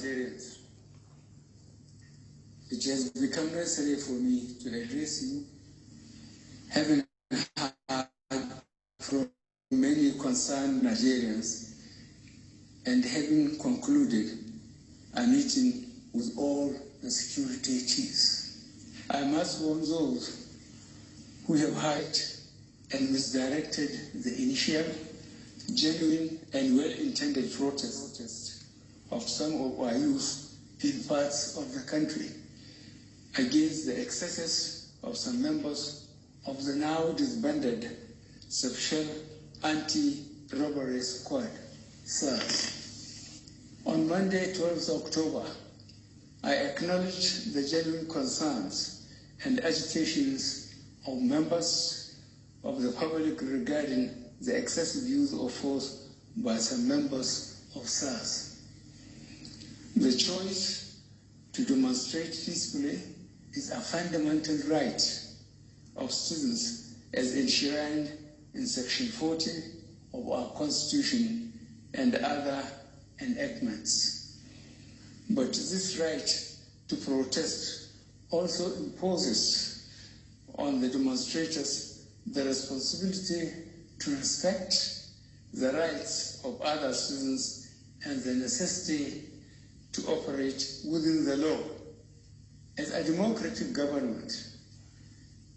Nigerians, it has become necessary for me to address you, having heard from many concerned Nigerians and having concluded a meeting with all the security chiefs. I must warn those who have heard and misdirected the initial, genuine and well-intended protest of some of our youth in parts of the country against the excesses of some members of the now disbanded Special Anti-Robbery Squad, SARS. On Monday, 12th October, I acknowledge the genuine concerns and agitations of members of the public regarding the excessive use of force by some members of SARS. The choice to demonstrate peacefully is a fundamental right of citizens as enshrined in Section 40 of our Constitution and other enactments. But this right to protest also imposes on the demonstrators the responsibility to respect the rights of other citizens and the necessity to operate within the law. As a democratic government,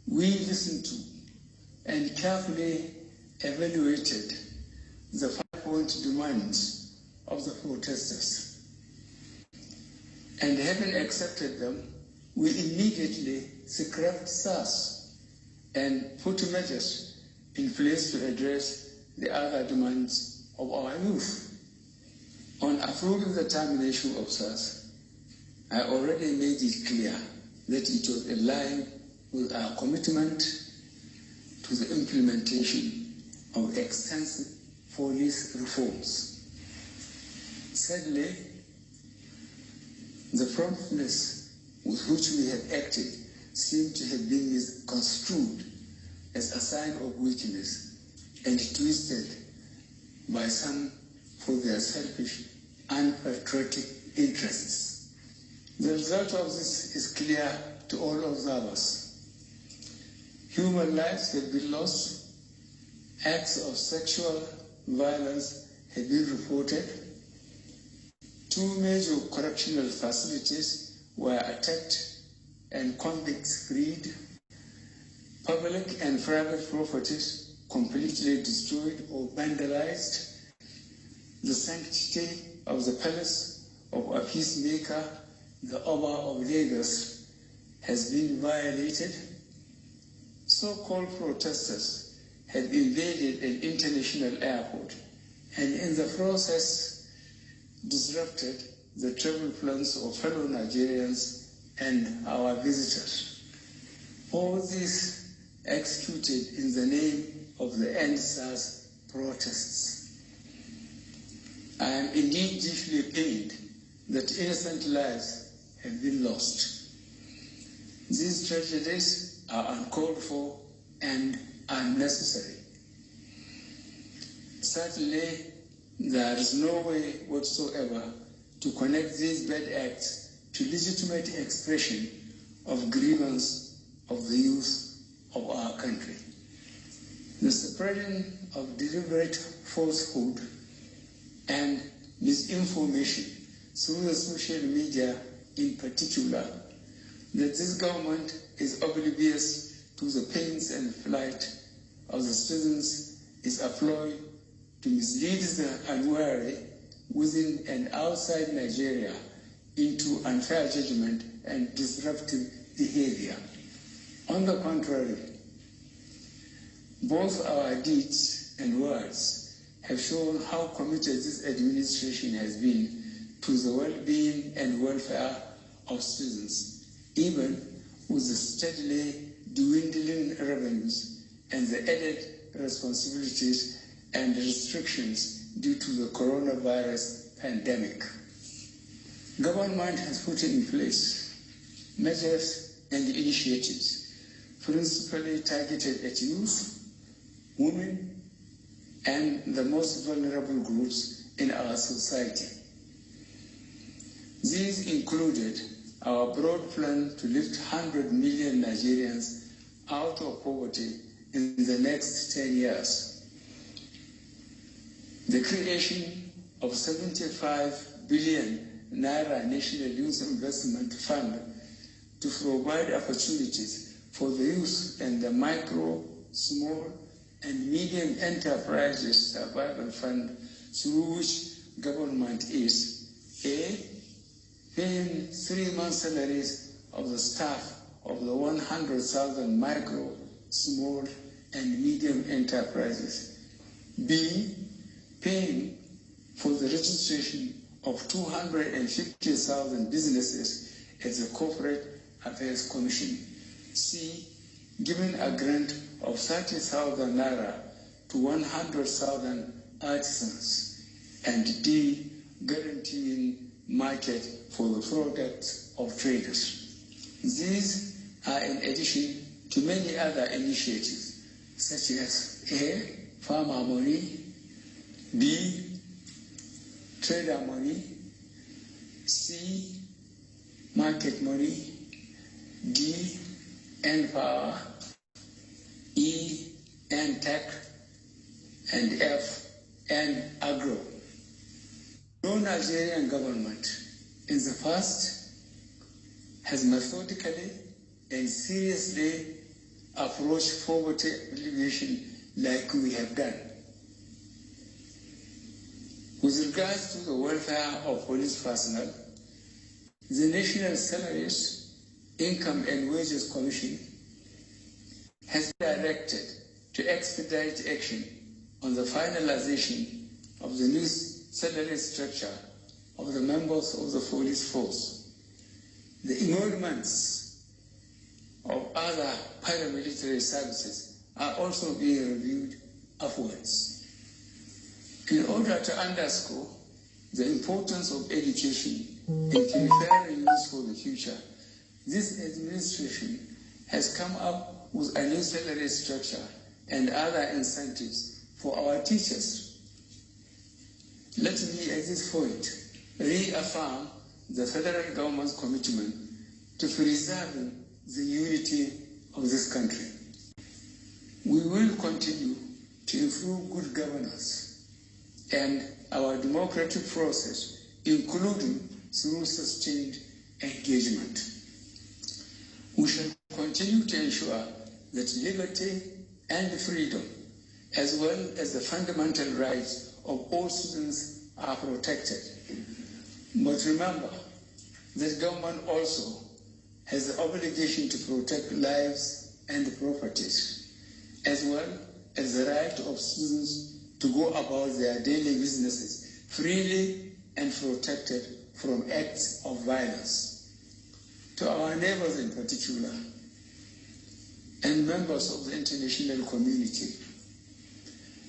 we listened to and carefully evaluated the 5-point demands of the protesters. And having accepted them, we immediately scrapped SARS and put measures in place to address the other demands of our youth. On approving the termination of SARS, I already made it clear that it was in line with our commitment to the implementation of extensive police reforms. Sadly, the promptness with which we have acted seemed to have been misconstrued as a sign of weakness and twisted by some for their selfish and patriotic interests. The result of this is clear to all observers. Human lives have been lost, acts of sexual violence have been reported, 2 major correctional facilities were attacked and convicts freed, public and private properties completely destroyed or vandalized, the sanctity of the palace of a peacemaker, the Oba of Lagos, has been violated. So-called protesters had invaded an international airport and in the process disrupted the travel plans of fellow Nigerians and our visitors. All this executed in the name of the Endsars protests. I am indeed deeply pained that innocent lives have been lost. These tragedies are uncalled for and unnecessary. Certainly, there is no way whatsoever to connect these bad acts to legitimate expression of grievance of the youth of our country. The spreading of deliberate falsehood and misinformation through the social media in particular, that this government is oblivious to the pains and plight of the citizens is a ploy to mislead the unwary within and outside Nigeria into unfair judgment and disruptive behavior. On the contrary, both our deeds and words have shown how committed this administration has been to the well-being and welfare of citizens, even with the steadily dwindling revenues and the added responsibilities and restrictions due to the coronavirus pandemic. Government has put in place measures and initiatives principally targeted at youth, women, and the most vulnerable groups in our society. These included our broad plan to lift 100 million Nigerians out of poverty in the next 10 years. The creation of 75 billion Naira National Youth Investment Fund to provide opportunities for the youth and the micro, small, and medium enterprises survival fund, through which government is A, paying 3 months' salaries of the staff of the 100,000 micro, small, and medium enterprises. B, paying for the registration of 250,000 businesses at the Corporate Affairs Commission. C, giving a grant of 30,000 Naira to 100,000 artisans. And D, guaranteeing market for the products of traders. These are in addition to many other initiatives, such as A, farmer money, B, trader money, C, market money, D, N-Power, E, N-Tech, and F, N-Agro. No Nigerian government in the past has methodically and seriously approached poverty alleviation like we have done. With regards to the welfare of police personnel, the National Salaries, Income and Wages Commission has been directed to expedite action on the finalization of the new salary structure of the members of the police force. The emoluments of other paramilitary services are also being reviewed upwards. In order to underscore the importance of education and preparing youth for the future, this administration has come up with a new salary structure and other incentives for our teachers. Let me at this point reaffirm the federal government's commitment to preserving the unity of this country. We will continue to improve good governance and our democratic process, including through sustained engagement. We shall continue to ensure that liberty and freedom, as well as the fundamental rights of all citizens, are protected. But remember that government also has the obligation to protect lives and properties, as well as the right of citizens to go about their daily businesses freely and protected from acts of violence. To our neighbors in particular, and members of the international community,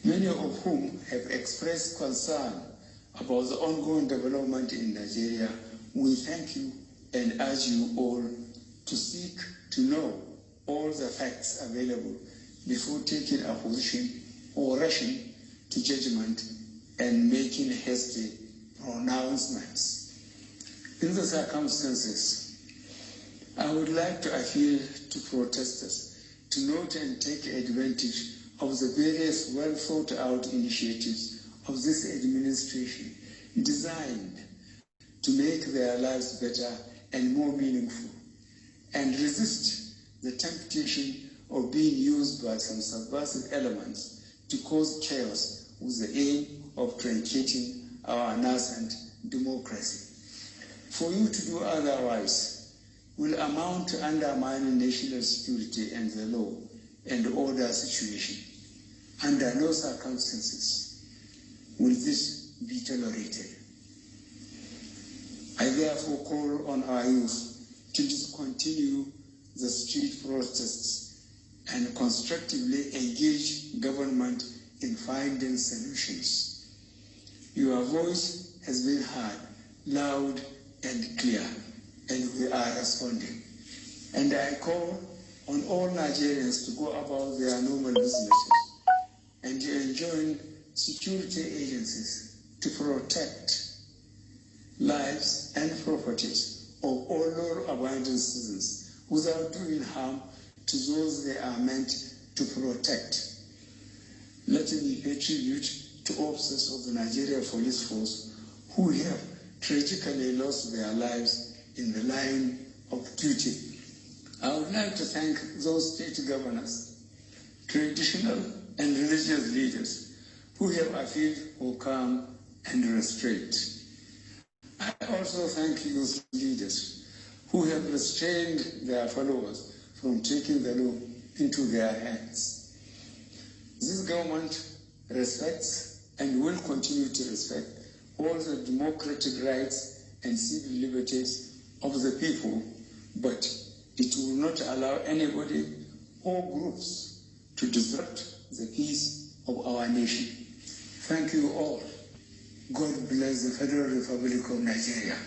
many of whom have expressed concern about the ongoing development in Nigeria, we thank you and urge you all to seek to know all the facts available before taking a position or rushing to judgment and making hasty pronouncements. In the circumstances, I would like to appeal to protesters to note and take advantage of the various well-thought-out initiatives of this administration designed to make their lives better and more meaningful, and resist the temptation of being used by some subversive elements to cause chaos with the aim of truncating our nascent democracy. For you to do otherwise will amount to undermining national security and the law and order situation. Under no circumstances will this be tolerated. I therefore call on our youth to discontinue the street protests and constructively engage government in finding solutions. Your voice has been heard, loud and clear, and we are responding. And I call on all Nigerians to go about their normal businesses and to enjoin security agencies to protect lives, and properties of all law-abiding citizens without doing harm to those they are meant to protect. Let me pay tribute to officers of the Nigeria Police Force who have tragically lost their lives in the line of duty. I would like to thank those state governors, traditional and religious leaders who have appealed for calm and restraint. I also thank youth leaders who have restrained their followers from taking the law into their hands. This government respects and will continue to respect all the democratic rights and civil liberties of the people, but it will not allow anybody or groups to disrupt the peace of our nation. Thank you all. God bless the Federal Republic of Nigeria.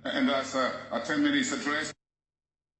And that's a 10 minutes address.